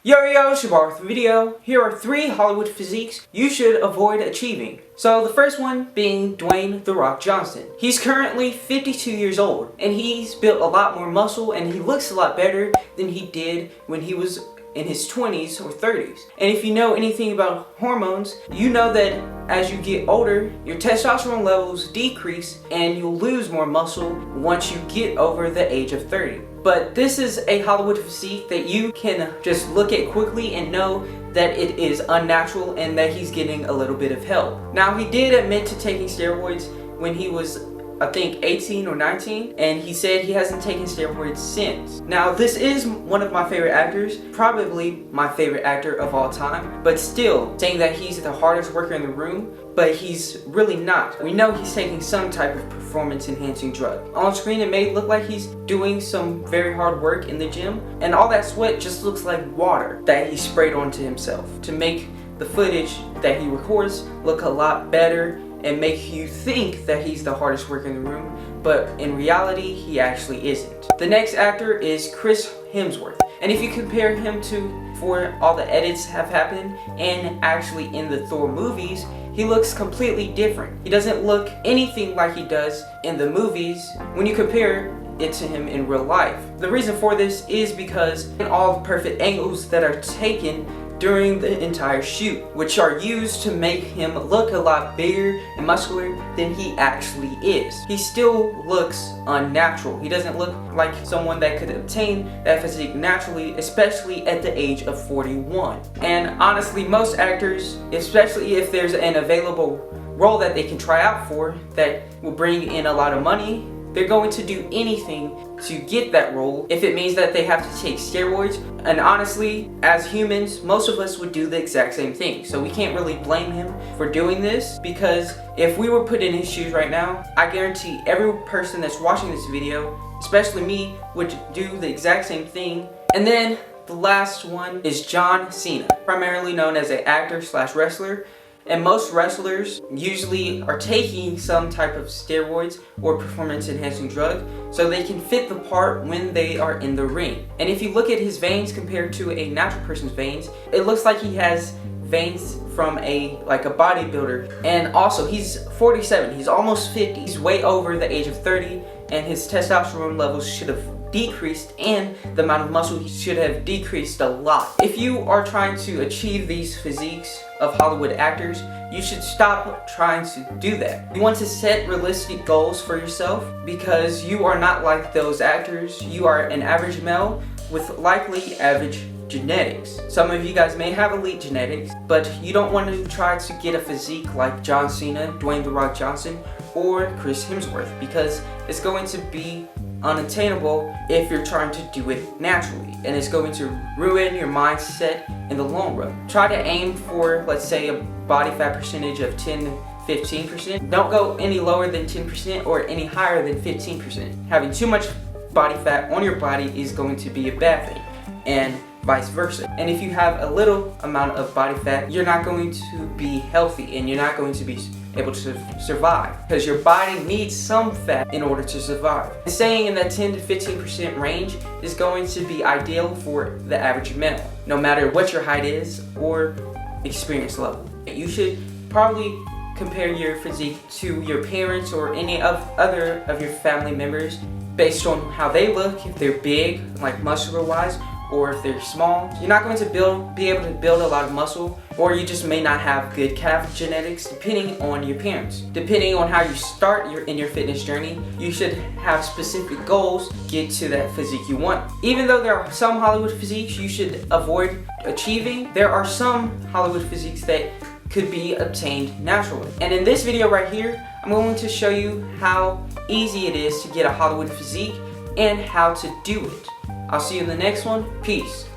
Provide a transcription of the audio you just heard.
Yo, Shabar with the video. Here are 3 Hollywood physiques you should avoid achieving. So the first one being Dwayne "The Rock" Johnson. He's currently 52 years old and he's built a lot more muscle and he looks a lot better than he did when he was in his 20s or 30s. And if you know anything about hormones, you know that as you get older, your testosterone levels decrease and you'll lose more muscle once you get over the age of 30. But this is a Hollywood physique that you can just look at quickly and know that it is unnatural and that he's getting a little bit of help. Now, he did admit to taking steroids when he was, I think, 18 or 19, and he said he hasn't taken steroids since. Now, this is one of my favorite actors, probably my favorite actor of all time, but still saying that he's the hardest worker in the room, but he's really not. We know he's taking some type of performance-enhancing drug. On screen, it may look like he's doing some very hard work in the gym, and all that sweat just looks like water that he sprayed onto himself to make the footage that he records look a lot better and make you think that he's the hardest worker in the room, but in reality, he actually isn't. The next actor is Chris Hemsworth, and if you compare him to for all the edits have happened and actually in the Thor movies, he looks completely different. He doesn't look anything like he does in the movies when you compare it to him in real life. The reason for this is because in all the perfect angles that are taken during the entire shoot, which are used to make him look a lot bigger and muscular than he actually is. He still looks unnatural. He doesn't look like someone that could obtain that physique naturally, especially at the age of 41. And honestly, most actors, especially if there's an available role that they can try out for that will bring in a lot of money, they're going to do anything to get that role if it means that they have to take steroids. And honestly, as humans, most of us would do the exact same thing. So we can't really blame him for doing this, because if we were put in his shoes right now, I guarantee every person that's watching this video, especially me, would do the exact same thing. And then the last one is John Cena, primarily known as an actor / wrestler. And most wrestlers usually are taking some type of steroids or performance-enhancing drug so they can fit the part when they are in the ring. And if you look at his veins compared to a natural person's veins, it looks like he has veins from a bodybuilder. And also, he's 47, he's almost 50, he's way over the age of 30, and his testosterone levels should have decreased and the amount of muscle should have decreased a lot. If you are trying to achieve these physiques of Hollywood actors, you should stop trying to do that. You want to set realistic goals for yourself, because you are not like those actors. You are an average male with likely average genetics. Some of you guys may have elite genetics, but you don't want to try to get a physique like John Cena, Dwayne "The Rock" Johnson, or Chris Hemsworth, because it's going to be unattainable if you're trying to do it naturally, and it's going to ruin your mindset in the long run. Try to aim for, let's say, a body fat percentage of 10 to 15%. Don't go any lower than 10% or any higher than 15%. Having too much body fat on your body is going to be a bad thing, and vice versa. And if you have a little amount of body fat, you're not going to be healthy and you're not going to be able to survive, because your body needs some fat in order to survive. Staying in that 10 to 15% range is going to be ideal for the average male, no matter what your height is or experience level. You should probably compare your physique to your parents or any other of your family members based on how they look, if they're big, like muscular wise, or if they're small. You're not going to be able to build a lot of muscle, or you just may not have good calf genetics, depending on your parents. Depending on how you start in your fitness journey, you should have specific goals to get to that physique you want. Even though there are some Hollywood physiques you should avoid achieving, there are some Hollywood physiques that could be obtained naturally. And in this video right here, I'm going to show you how easy it is to get a Hollywood physique and how to do it. I'll see you in the next one. Peace.